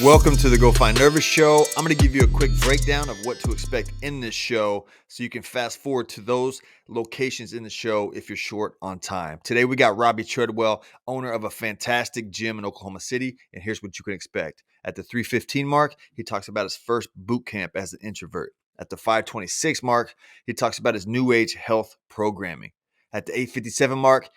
Welcome to the Go Find Nervous Show. I'm going to give you a quick breakdown of what to expect in this show so you can fast forward to those locations in the show if you're short on time. Today we got Robby Treadwell, owner of a fantastic gym in Oklahoma City, and here's what you can expect. At the 3:15 mark, he talks about his first boot camp as an introvert. At the 5:26 mark, he talks about his new age health programming. At the 8:57 mark,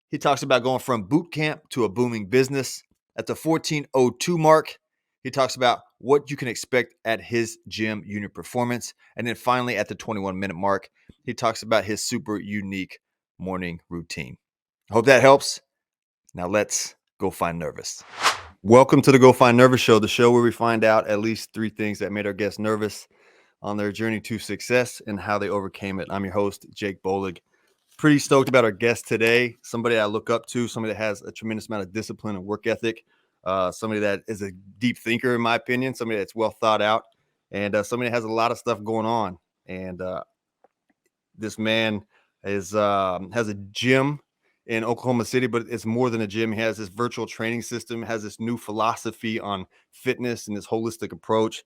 he talks about going from boot camp to a booming business. At the 14:02 mark, he talks about what you can expect at his gym unit performance. And then finally, at the 21-minute mark, he talks about his super unique morning routine. I hope that helps. Now let's go find nervous. Welcome to the Go Find Nervous Show, the show where we find out at least 3 things that made our guests nervous on their journey to success and how they overcame it. I'm your host, Jake Bolig. Pretty stoked about our guest today. Somebody I look up to, somebody that has a tremendous amount of discipline and work ethic. Somebody that is a deep thinker, in my opinion, somebody that's well thought out, and somebody that has a lot of stuff going on. And this man has a gym in Oklahoma City, but it's more than a gym. He has this virtual training system, has this new philosophy on fitness and this holistic approach.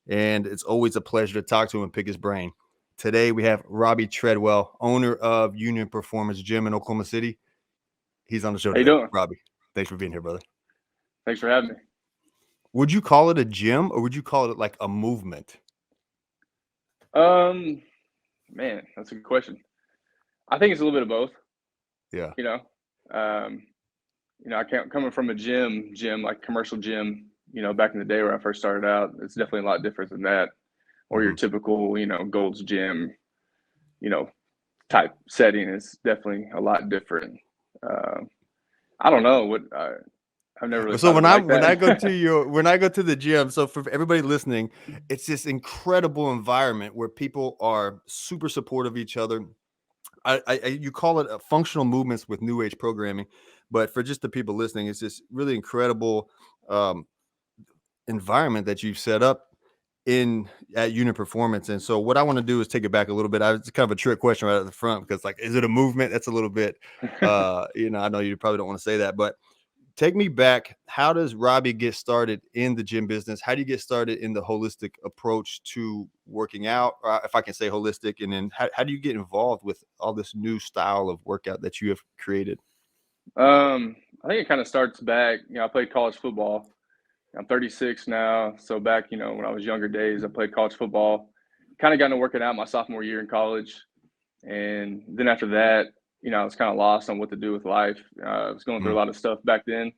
And it's always a pleasure to talk to him and pick his brain. Today, we have Robby Treadwell, owner of Union Performance Gym in Oklahoma City. He's on the show today. How you doing? Robby, thanks for being here, brother. Thanks for having me. Would you call it a gym or would you call it like a movement? Man, that's a good question. I think it's a little bit of both. Yeah. I can't coming from a gym like commercial gym, back in the day where I first started out, it's definitely a lot different than that. Or your typical, Gold's Gym, type setting is definitely a lot different. I don't know what I've never really. So when I go to the gym, so for everybody listening, it's this incredible environment where people are super supportive of each other. You call it functional movements with new age programming, but for just the people listening, it's this really incredible environment that you've set up at Unit Performance. And so what I want to do is take it back a little bit. It's kind of a trick question right at the front because, like, is it a movement? That's a little bit, I know you probably don't want to say that, but take me back. How does Robby get started in the gym business? How do you get started in the holistic approach to working out? If I can say holistic, and then how do you get involved with all this new style of workout that you have created? I think it kind of starts back. I played college football. I'm 36 now. So back, when I was younger days, I played college football. Kind of got into working out my sophomore year in college. And then after that, I was kind of lost on what to do with life. I was going through a lot of stuff back then,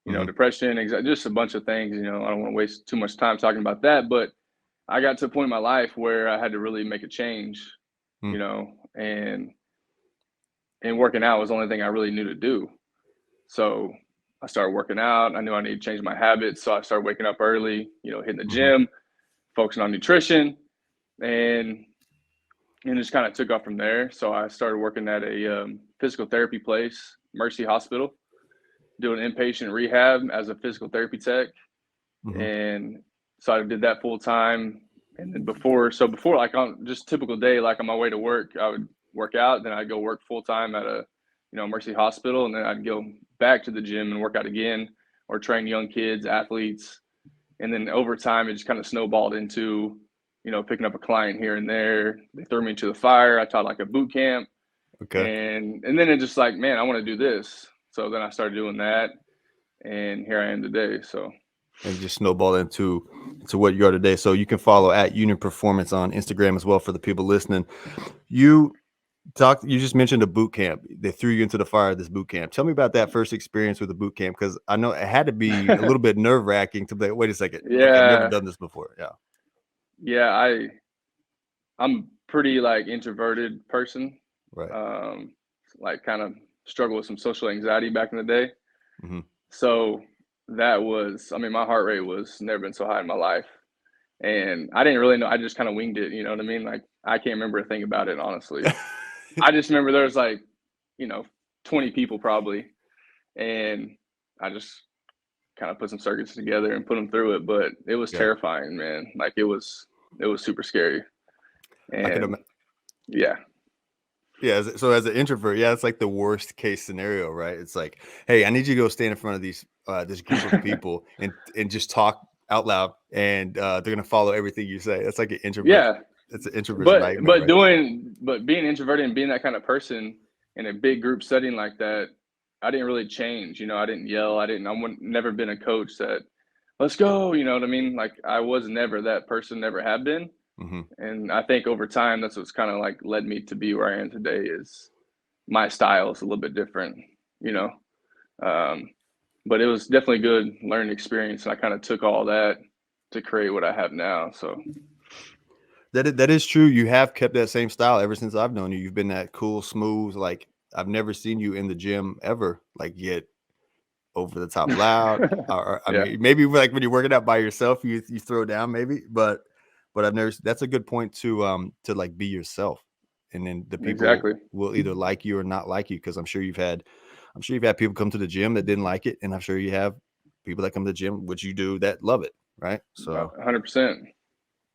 depression, just a bunch of things. I don't want to waste too much time talking about that. But I got to a point in my life where I had to really make a change, and working out was the only thing I really knew to do. So I started working out. I knew I needed to change my habits. So I started waking up early, hitting the gym, focusing on nutrition, and just kind of took off from there. So I started working at a physical therapy place, Mercy Hospital, doing inpatient rehab as a physical therapy tech. And so I did that full time. And then before, like on just typical day, like on my way to work, I would work out. Then I'd go work full time at a, Mercy Hospital. And then I'd go back to the gym and work out again or train young kids, athletes. And then over time, it just kind of snowballed into, picking up a client here and there. They threw me into the fire. I taught like a boot camp. Okay. And then it just like, man, I want to do this. So then I started doing that. And here I am today. So. And just snowball into what you are today. So you can follow at Union Performance on Instagram as well for the people listening. You just mentioned a boot camp. They threw you into the fire at this boot camp. Tell me about that first experience with the boot camp, because I know it had to be a little bit nerve-wracking to be like, wait a second. Yeah. I've never done this before. Yeah. Yeah, I'm pretty like introverted person. Right. Like kind of struggle with some social anxiety back in the day. So that was, my heart rate was never been so high in my life. And I didn't really know. I just kind of winged it. You know what I mean? Like, I can't remember a thing about it, honestly. I just remember there was like, 20 people probably. And I just kind of put some circuits together and put them through it. But it was terrifying, man. Like, it was super scary. And yeah. Yeah. So as an introvert, it's like the worst case scenario, right? It's like, hey, I need you to go stand in front of this group of people and just talk out loud, and they're gonna follow everything you say. That's like an introvert. Yeah, It's an introvert's but nightmare, right? being introverted and being that kind of person in a big group setting like that, I didn't really change. I didn't yell. Never been a coach that let's go. You know what I mean? Like I was never that person. Never have been. Mm-hmm. And I think over time, that's what's kind of like led me to be where I am today. Is my style is a little bit different. You know, um, but it was definitely a good learning experience, and I kind of took all that to create what I have now. So That is true. You have kept that same style ever since I've known you. You've been that cool, smooth. Like I've never seen you in the gym ever. Like get over the top loud. Or I yeah, mean, maybe like when you're working out by yourself, you throw down maybe. But I've never. That's a good point to like be yourself, and then the people exactly. will either like you or not like you. Because I'm sure you've had people come to the gym that didn't like it, and I'm sure you have people that come to the gym, which you do, that love it, right? So 100%.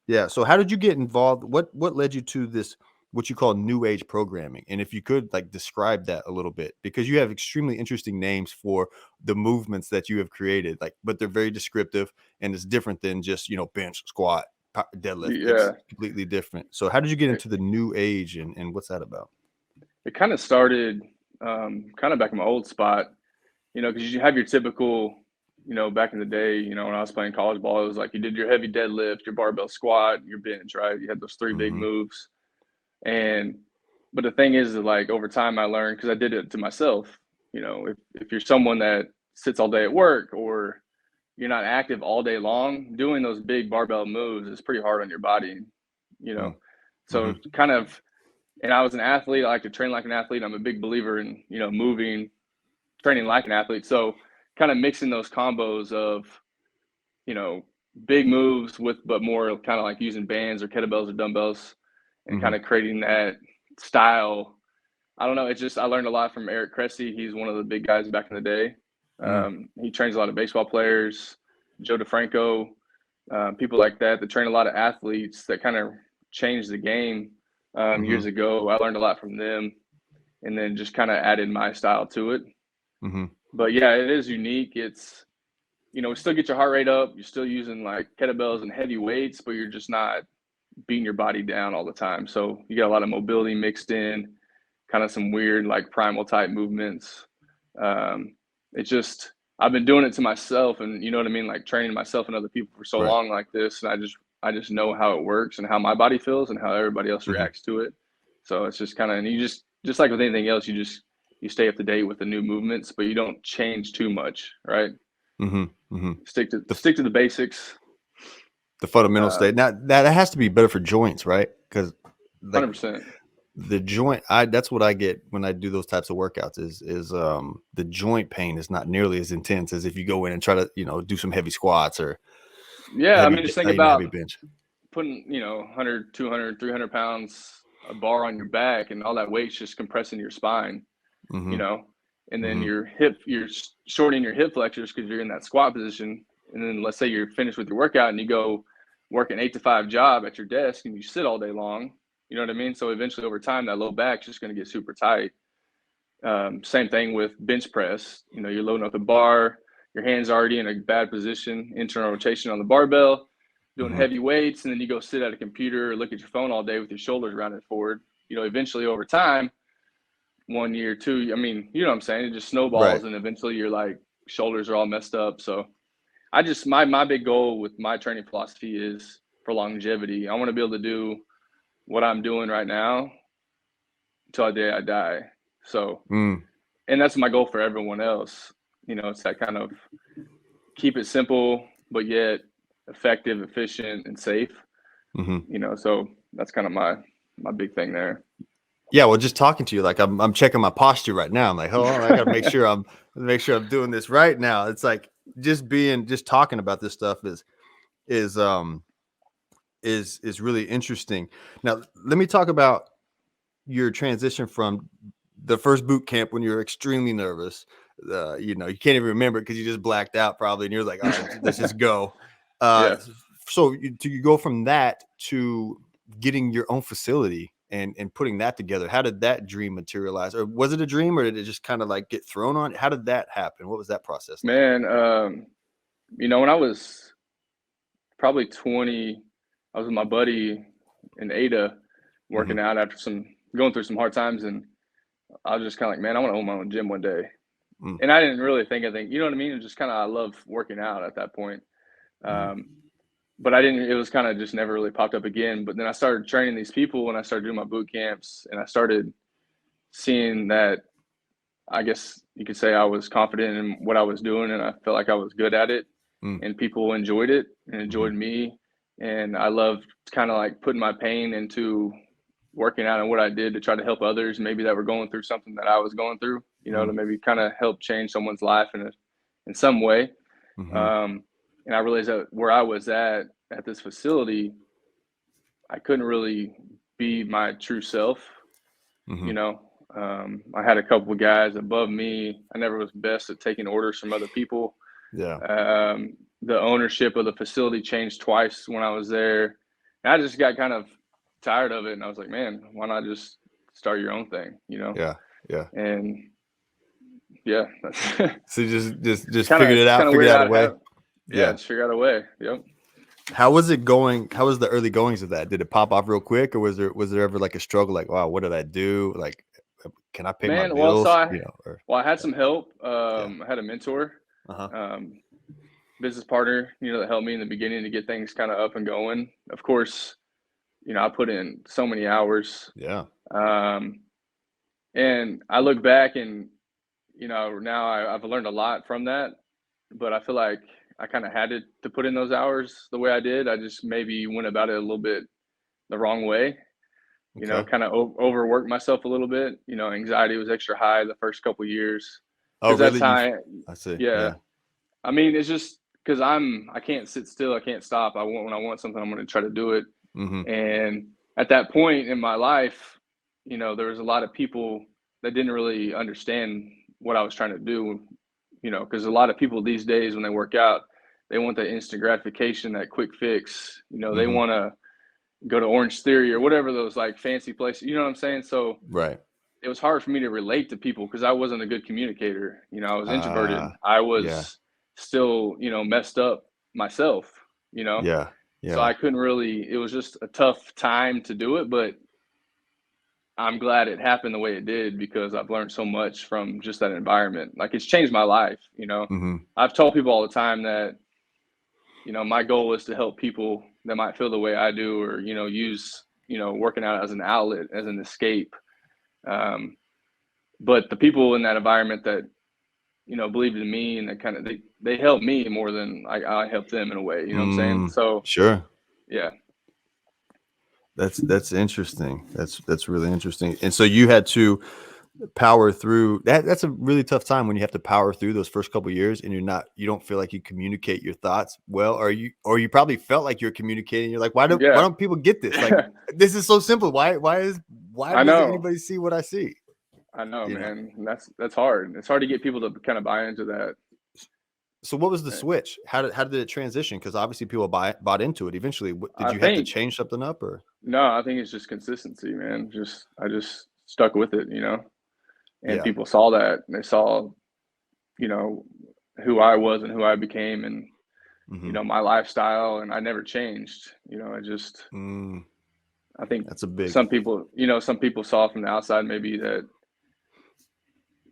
yeah. So how did you get involved? What led you to this, what you call new age programming? And if you could like describe that a little bit, because you have extremely interesting names for the movements that you have created, like, but they're very descriptive and it's different than just, bench, squat, deadlift. It's Yeah, completely different. So how did you get into the new age and what's that about? it kind of started kind of back in my old spot, because you have your typical, back in the day, when I was playing college ball, it was like you did your heavy deadlift, your barbell squat, your bench, right? You had those three big Mm-hmm. moves. And, but the thing is that like over time I learned, because I did it to myself, if you're someone that sits all day at work or you're not active all day long, doing those big barbell moves is pretty hard on your body, you know. Mm-hmm. So kind of, and I was an athlete. I like to train like an athlete. I'm a big believer in, moving, training like an athlete. So kind of mixing those combos of, you know, big moves with, but more kind of like using bands or kettlebells or dumbbells and Mm-hmm. kind of creating that style. I don't know. It's just, I learned a lot from Eric Cressy. He's one of the big guys back in the day. Mm-hmm. He trains a lot of baseball players, Joe DeFranco, people like that train a lot of athletes that kind of changed the game Mm-hmm. years ago. I learned a lot from them and then just kind of added my style to it. Mm-hmm. But yeah, it is unique. It's, still get your heart rate up. You're still using like kettlebells and heavy weights, but you're just not beating your body down all the time. So you got a lot of mobility mixed in, kind of some weird like primal type movements. It's just, I've been doing it to myself, and you know what I mean, like training myself and other people for so Right. long like this, and I just know how it works and how my body feels and how everybody else Mm-hmm. reacts to it. So it's just kind of, and you just like with anything else, you stay up to date with the new movements, but you don't change too much, right? Mm-hmm. Mm-hmm. Stick to The stick to the basics. the fundamental state. Um, Now that has to be better for joints, right? Because like 100%. the joint, that's what I get when I do those types of workouts is the joint pain is not nearly as intense as if you go in and try to do some heavy squats or Yeah, I mean, just think heavy about bench. putting 100, 200, 300 pounds a bar on your back, and all that weight's just compressing your spine, you Mm-hmm. know and then Mm-hmm. you're shortening your hip flexors because you're in that squat position. And then let's say you're finished with your workout and you go work an 8 to 5 job at your desk and you sit all day long, you know what I mean? So eventually over time that low back's just going to get super tight. Same thing with bench press. You're loading up the bar, your hands already in a bad position, internal rotation on the barbell, doing Mm-hmm. heavy weights, and then you go sit at a computer or look at your phone all day with your shoulders rounded forward. Eventually over time, 1 year, two, I mean, you know what I'm saying? It just Right. snowballs, and eventually your like shoulders are all messed up. So I just, my big goal with my training philosophy is for longevity. I want to be able to do what I'm doing right now until the day I die. So, Mm. and that's my goal for everyone else. It's that kind of keep it simple, but yet effective, efficient, and safe. Mm-hmm. So that's kind of my big thing there. Yeah, well, just talking to you, like I'm checking my posture right now. I'm like, hold on, I gotta make sure I'm doing this right now. It's like just talking about this stuff is um is really interesting. Now, let me talk about your transition from the first boot camp when you're extremely nervous. You can't even remember it because you just blacked out probably, and you're like, all right, let's just go. Uh, Yeah, so you go from that to getting your own facility and putting that together. How did that dream materialize, or was it a dream, or did it just kind of like get thrown on? How did that happen? What was that process like? man. When I was probably 20. I was with my buddy in Ada working out after going through some hard times, and I was just kind of like, man, I want to own my own gym one day. And I didn't really think, you know what I mean? It just kind of, I love working out at that point. But it was kind of just never really popped up again. But then I started training these people and I started doing my boot camps, and I started seeing that, I guess you could say, I was confident in what I was doing, and I felt like I was good at it, and people enjoyed it and enjoyed me. And I loved kind of like putting my pain into working out and what I did to try to help others, maybe that were going through something that I was going through, you know, to maybe kind of help change someone's life in some way. And I realized that where I was at this facility, I couldn't really be my true self. You know, I had a couple of guys above me. I never was best at taking orders from other people. The ownership of the facility changed twice when I was there. And I just got kind of tired of it, and I was like, man, why not just start your own thing, you know? And so just figured it out, figured out a way. Just figure out a way. Yep. How was it going? How was the early goings of that? Did it pop off real quick, or was there ever like a struggle, like, wow, what did I do? Like, can I pay my bills? I had some help. I had a mentor, business partner, you know, that helped me in the beginning to get things kind of up and going. Of course, you know, I put in so many hours. And I look back and, you know, now I've learned a lot from that, but I feel like I kind of had to put in those hours the way I did. I just maybe went about it a little bit the wrong way, you know, kind of overworked myself a little bit. You know, anxiety was extra high the first couple of years. Oh, really? That's how I see. Yeah. I mean, it's just because I can't sit still. I can't stop. When I want something, I'm going to try to do it. And at that point in my life, you know, there was a lot of people that didn't really understand what I was trying to do, you know, because a lot of people these days, when they work out, they want that instant gratification, that quick fix. You know, they want to go to Orange Theory or whatever those like fancy places, you know what I'm saying? So it was hard for me to relate to people because I wasn't a good communicator. You know, I was introverted. I was still, you know, messed up myself, you know? So I couldn't really, it was just a tough time to do it, but I'm glad it happened the way it did because I've learned so much from just that environment. Like, it's changed my life, you know? I've told people all the time that, you know, my goal is to help people that might feel the way I do, or, you know, use, you know, working out as an outlet, as an escape. But the people in that environment that, you know, believed in me and that kind of, they helped me more than I helped them in a way, you know what I'm saying? So yeah. That's interesting. That's really interesting. And so you had to power through that. That's a really tough time when you have to power through those first couple of years and you don't feel like you communicate your thoughts well, or you probably felt like you're communicating. You're like, why don't people get this? Like, this is so simple. Why doesn't anybody see what I see? I know, man. That's hard. It's hard to get people to kind of buy into that. So what was the switch? How did it transition? Because obviously people bought into it eventually. Did you have to change something up, or? No, I think it's just consistency, man. I just stuck with it, you know, and people saw that, and they saw, you know, who I was and who I became, and you know, my lifestyle, and I never changed. You know, I just I think that's a big. Some people saw from the outside maybe that,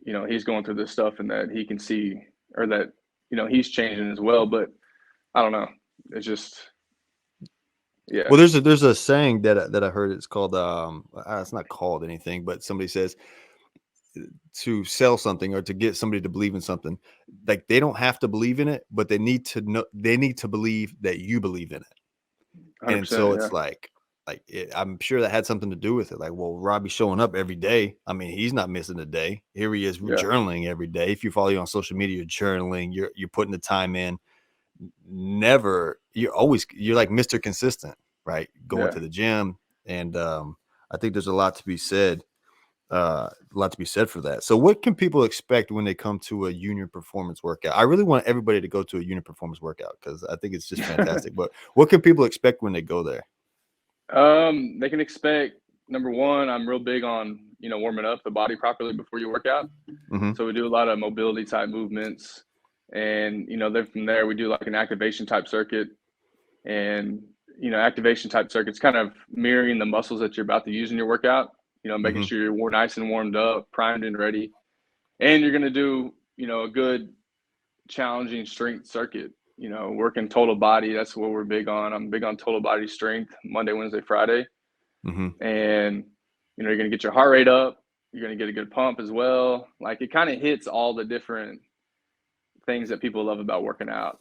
you know, he's going through this stuff and that he can see, or that, you know, he's changing as well. But I don't know. It's just, Well, there's a saying that I heard. It's called it's not called anything, but somebody says to sell something or to get somebody to believe in something, like, they don't have to believe in it, but they need to believe that you believe in it. And so it's I'm sure that had something to do with it. Like, well, Robbie's showing up every day. I mean, he's not missing a day. Here he is journaling every day. If you follow you on social media, you're journaling, you're putting the time in. You're like Mr. Consistent, right? Going to the gym. And I think there's a lot to be said. For that. So what can people expect when they come to a union performance workout? I really want everybody to go to a union performance workout because I think it's just fantastic. But what can people expect when they go there? They can expect, number one, I'm real big on, you know, warming up the body properly before you work out. So we do a lot of mobility type movements, and, you know, then from there we do like an activation type circuit. and, activation type circuits, kind of mirroring the muscles that you're about to use in your workout, making sure you're nice and warmed up, primed and ready. And you're going to do, a good challenging strength circuit, working total body. That's what we're big on. I'm big on total body strength Monday, Wednesday, Friday. And, you're going to get your heart rate up. You're going to get a good pump as well. Like, it kind of hits all the different things that people love about working out.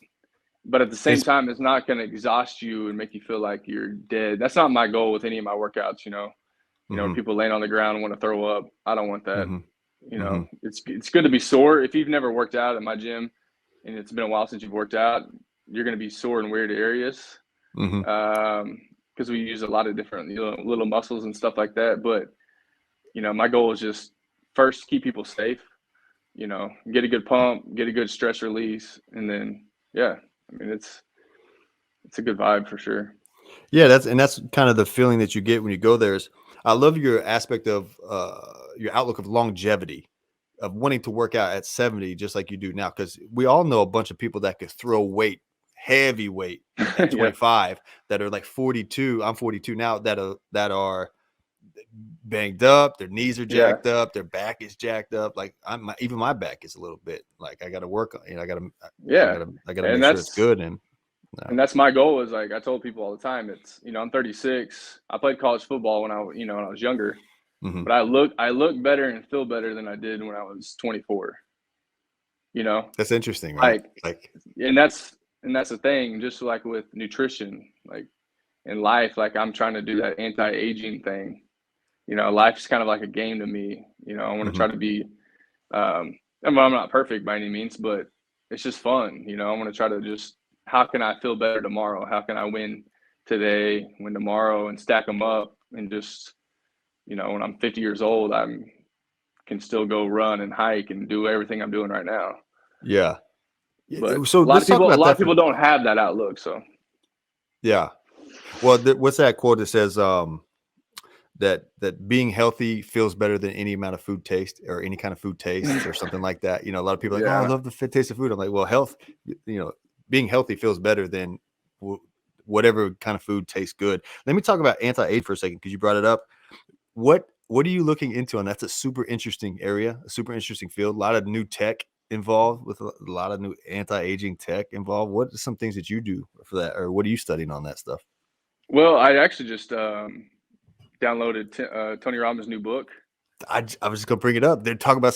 But at the same time, it's not going to exhaust you and make you feel like you're dead. That's not my goal with any of my workouts, people laying on the ground and want to throw up. I don't want that. It's good to be sore. If you've never worked out at my gym and it's been a while since you've worked out, you're going to be sore in weird areas. Because we use a lot of different little muscles and stuff like that. But, my goal is just first keep people safe, get a good pump, get a good stress release. And then, it's a good vibe for sure. Yeah, that's kind of the feeling that you get when you go there. I love your aspect of your outlook of longevity, of wanting to work out at 70, just like you do now. Because we all know a bunch of people that could throw weight, heavy weight at 25 that are like 42. I'm 42 now that are banged up. Their knees are jacked up. Their back is jacked up. Like even my back is a little bit like I got to work on. I got to make sure it's good. And that's my goal. Is like I told people all the time. It's I'm 36. I played college football when I was younger, but I look better and feel better than I did when I was 24. That's interesting, right? And that's the thing. Just like with nutrition, like in life, like I'm trying to do that anti-aging thing. Life's kind of like a game to me. I want to try to be. I'm not perfect by any means, but it's just fun. I want to try to just. How can I feel better tomorrow? How can I win today, win tomorrow, and stack them up? And just, when I'm 50 years old, I can still go run and hike and do everything I'm doing right now. Yeah. But so a lot of people don't have that outlook. So. Yeah. Well, what's that quote that says that being healthy feels better than any amount of food taste or any kind of food taste or something like that? A lot of people are like, oh, I love the taste of food. I'm like, well, health, being healthy feels better than whatever kind of food tastes good. Let me talk about anti-age for a second because you brought it up. What are you looking into? And that's a super interesting area, a super interesting field. A lot of new tech involved with a lot of new anti-aging tech involved. What are some things that you do for that, or what are you studying on that stuff? Well, I actually just downloaded Tony Robbins' new book. I was just gonna bring it up. They're talking about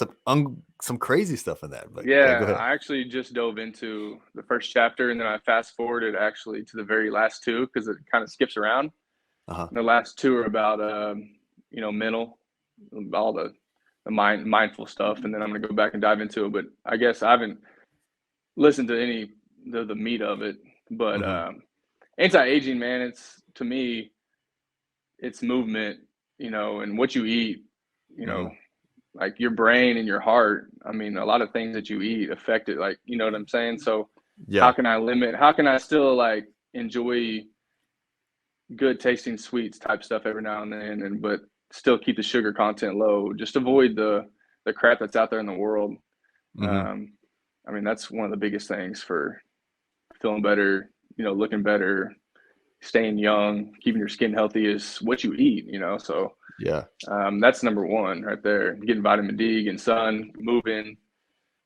some crazy stuff in that. But go ahead. I actually just dove into the first chapter, and then I fast forwarded actually to the very last two because it kind of skips around. The last two are about mental, all the mindful stuff, and then I'm gonna go back and dive into it. But I guess I haven't listened to any the meat of it. But anti-aging, man, it's to me, it's movement, and what you eat. Like your brain and your heart. I mean, a lot of things that you eat affect it. Like, you know what I'm saying? So how can I still like enjoy good tasting sweets type stuff every now and then, but still keep the sugar content low, just avoid the crap that's out there in the world. I mean, that's one of the biggest things for feeling better, looking better, staying young, keeping your skin healthy is what you eat, so that's number one right there. Getting vitamin D, getting sun, moving,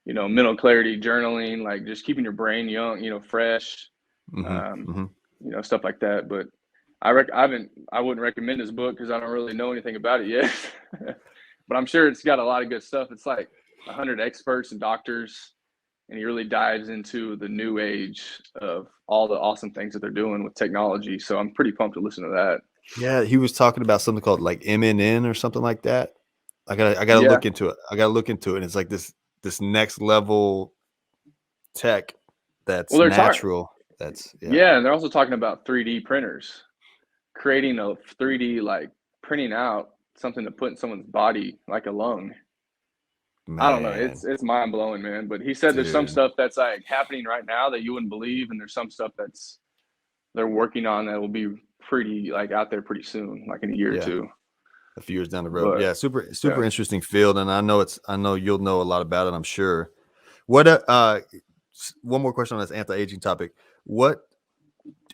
mental clarity, journaling, like just keeping your brain young, fresh, stuff like that. But I wouldn't recommend this book because I don't really know anything about it yet. But I'm sure it's got a lot of good stuff. It's like 100 experts and doctors, and he really dives into the new age of all the awesome things that they're doing with technology. So I'm pretty pumped to listen to that. Yeah, he was talking about something called like MNN or something like that. I gotta look into it. And it's like this next level tech that's natural. And they're also talking about 3D printers, creating a 3D, like printing out something to put in someone's body, like a lung. Man. I don't know. It's mind blowing, man. But he said there's some stuff that's like happening right now that you wouldn't believe, and there's some stuff that's they're working on that will be pretty like out there pretty soon, like in a year or two. A few years down the road. But, super interesting field, and I know you'll know a lot about it, I'm sure. What one more question on this anti-aging topic. What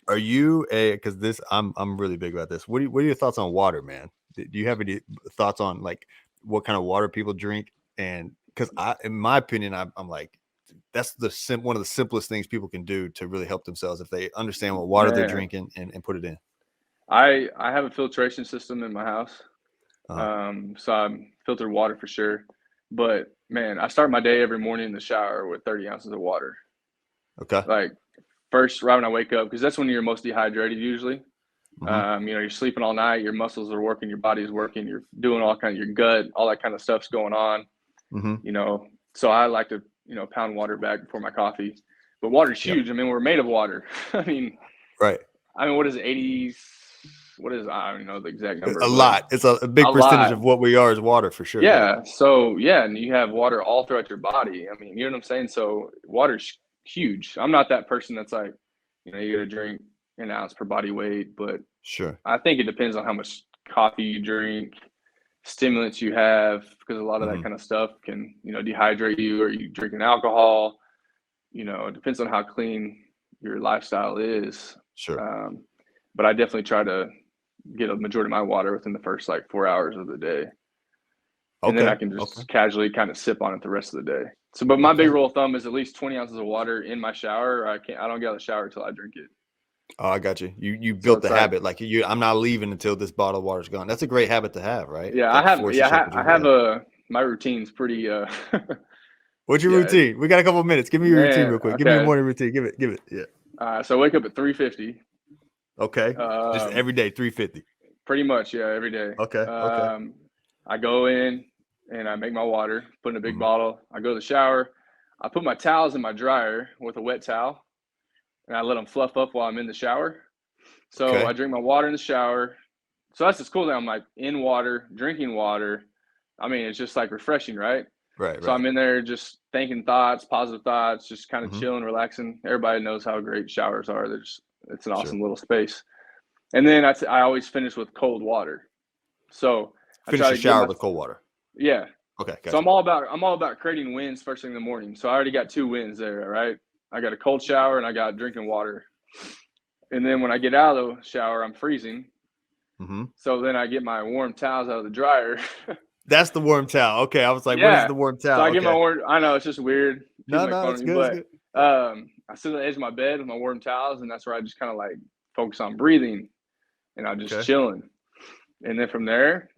Are you because I'm really big about this. What are your thoughts on water, man? Do you have any thoughts on like what kind of water people drink? And because in my opinion, I'm like, that's one of the simplest things people can do to really help themselves if they understand what water they're Man, drinking and put it in. I have a filtration system in my house. Uh-huh. So I'm filtered water for sure. But man, I start my day every morning in the shower with 30 ounces of water. Okay. Like first, right when I wake up, because that's when you're most dehydrated usually. Mm-hmm. You're sleeping all night, your muscles are working, your body's working, you're doing all kind of your gut, all that kind of stuff's going on. Mm-hmm. So I like to, pound water back before my coffee. But water's Yep. huge. I mean, we're made of water. I mean, Right. what is it, 80s? What is, I don't even know the exact number, A but lot. It's a big a percentage lot. of what we are is water for sure. Yeah. Yeah. So yeah, and you have water all throughout your body. I mean, you know what I'm saying? So water's huge. I'm not that person that's like, you gotta drink an ounce per body weight, but Sure. I think it depends on how much coffee you drink, stimulants you have, because a lot of that Mm-hmm. kind of stuff can, dehydrate you, or you drinking alcohol. It depends on how clean your lifestyle is. Sure. Um, but I definitely try to get a majority of my water within the first like 4 hours of the day. And then I Okay. can Okay. just casually kind of sip on it the rest of the day. So, but my big Okay. rule of thumb is at least 20 ounces of water in my shower. I don't get out of the shower until I drink it. Oh, I got you. You So built it's the like, habit. Like I'm not leaving until this bottle of water's gone. That's a great habit to have, right? yeah, Like force yourself to I drink it. have Yeah. my routine's pretty, What's your yeah, routine? We got a couple of minutes. Give me your routine man. real quick. Give me your Okay. morning routine. Give it. Give it. Yeah. So I wake up at 3:50. Okay. Just Um, every day, 350. Pretty much, yeah, every day. Okay. Okay. I go in and I make my water, put in a big Hmm. bottle. I go to the shower. I put my towels in my dryer with a wet towel, and I let them fluff up while I'm in the shower. So Okay. I drink my water in the shower. So that's just cool that I'm like in water, drinking water. I mean, it's just like refreshing, right? Right. So Right. I'm in there just thinking thoughts, positive thoughts, just kind of Hmm. chilling, relaxing. Everybody knows how great showers are. It's an Sure. awesome little space. And then I always finish with cold water. So I Finish try your to get shower my, with cold water. yeah. Okay. So Gotcha. I'm all about creating wins first thing in the morning. So I already got two wins there, right? I got a cold shower and I got drinking water. And then when I get out of the shower, I'm freezing. Hmm. So then I get my warm towels out of the dryer. That's the warm towel. Okay. I was like, what is Yeah. the warm So towel? I get my Okay. warm. I know it's just weird. People No. make No. fun It's of me, good. It's but good. Yeah. I sit on the edge of my bed with my warm towels, and that's where I just kind of like focus on breathing, and I'm just Okay. chilling. And then from there,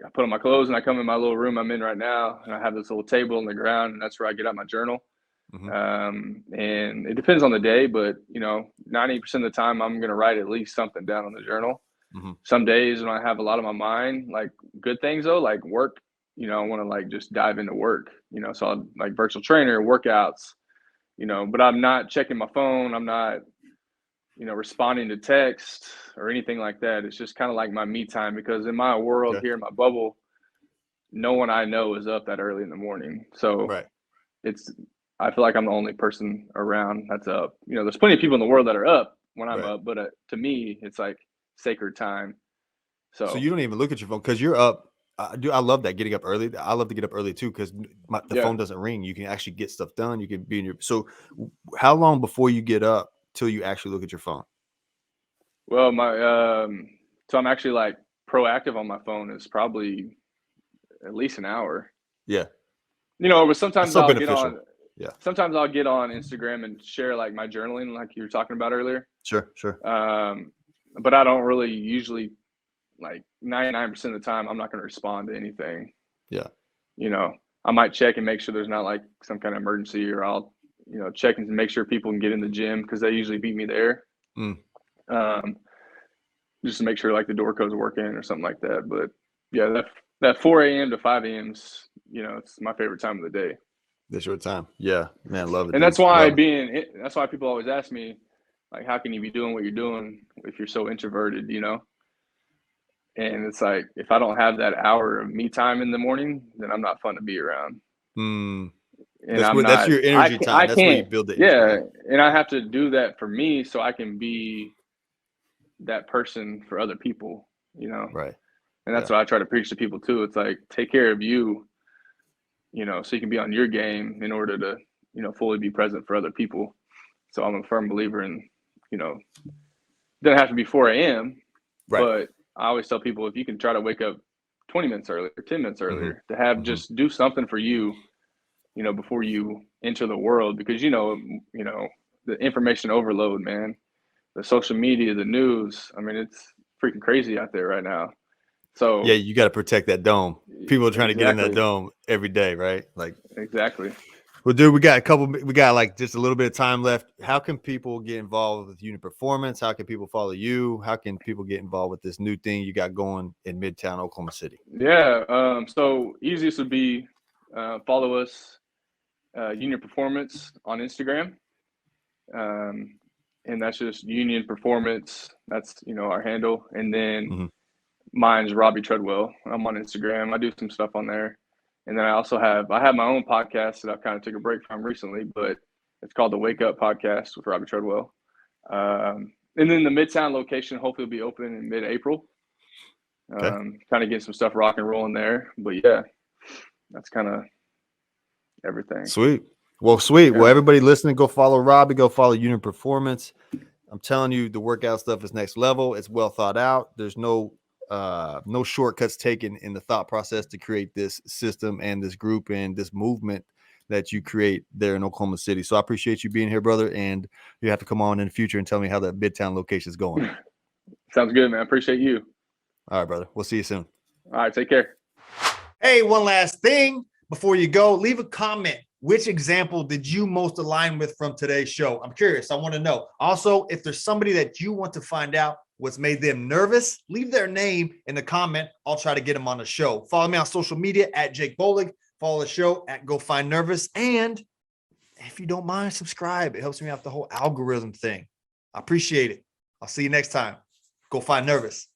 I put on my clothes and I come in my little room I'm in right now, and I have this little table on the ground, and that's where I get out my journal. Hmm. And it depends on the day, but 90% of the time I'm gonna write at least something down on the journal. Hmm. Some days when I have a lot on my mind, like good things though, like work, I want to like just dive into work, so I'll like virtual trainer workouts, but I'm not checking my phone. I'm not, responding to text or anything like that. It's just kind of like my me time, because in my world Okay. here in my bubble, no one I know is up that early in the morning. So Right. it's, I feel like I'm the only person around that's up. There's plenty of people in the world that are up when I'm Right. up, but to me, it's like sacred time. So So you don't even look at your phone because you're up. I love that getting up early. I love to get up early too because the yeah. phone doesn't ring. You can actually get stuff done. You can be in your. So, how long before you get up till you actually look at your phone? Well, so I'm actually like proactive on my phone is probably at least an hour. Yeah, But that's so beneficial. Yeah, sometimes I'll get on Instagram and share like my journaling, like you were talking about earlier. sure, sure. Um, but I don't really usually, like 99% of the time, I'm not going to respond to anything. Yeah, You know, I might check and make sure there's not like some kind of emergency, or I'll, check and make sure people can get in the gym, because they usually beat me there. mm, Um, just to make sure like the door code's working or something like that. But yeah, that 4 a.m. to 5 a.m.'s, it's my favorite time of the day. this your time. Yeah, man, love it, And dude. Love it. that's why people always ask me, like, how can you be doing what you're doing if you're so introverted? And it's like, if I don't have that hour of me time in the morning, then I'm not fun to be around. Mm, And I'm that's not, your energy time. I That's where you can't, build the energy. yeah. Yeah, And I have to do that for me so I can be that person for other people. right. And that's Yeah, what I try to preach to people too. It's like, take care of you, so you can be on your game in order to, fully be present for other people. So I'm a firm believer in, you know, doesn't have to be 4 a.m. Right. But I always tell people, if you can try to wake up 20 minutes earlier, 10 minutes earlier, to have Mm-hmm. just do something for you, before you enter the world, because the information overload, man, the social media, the news. I mean, it's freaking crazy out there right now. So yeah, you got to protect that dome. People are trying to get in that exactly, dome every day, right? Like, exactly. well, dude, we got like just a little bit of time left. How can people get involved with Unit Performance? How can people follow you? How can people get involved with this new thing you got going in Midtown Oklahoma City? Yeah. So easiest would be follow us, Union Performance on Instagram. And that's just Union Performance. That's, our handle. And then mine's Robbie Treadwell. I'm on Instagram. I do some stuff on there. And then I also have my own podcast that I've kind of took a break from recently, but it's called the Wake Up Podcast with Robbie Treadwell. And then the Midtown location hopefully will be open in mid-April. Okay. Kind of get some stuff rock and rolling there. But yeah, that's kind of everything. Sweet. Well, sweet. Yeah. Well, everybody listening, go follow Robbie. Go follow Unit Performance. I'm telling you, the workout stuff is next level. It's well thought out. There's no shortcuts taken in the thought process to create this system and this group and this movement that you create there in Oklahoma City. So I appreciate you being here, brother. And you have to come on in the future and tell me how that Midtown location is going. Sounds good, man. Appreciate you. All right, brother. We'll see you soon. All right. Take care. Hey, one last thing before you go, leave a comment. Which example did you most align with from today's show? I'm curious. I want to know. Also, if there's somebody that you want to find out what's made them nervous, leave their name in the comment. I'll try to get them on the show. Follow me on social media at Jake Bolig. Follow the show at Go Find Nervous. And if you don't mind, subscribe. It helps me out the whole algorithm thing. I appreciate it. I'll see you next time. Go Find Nervous.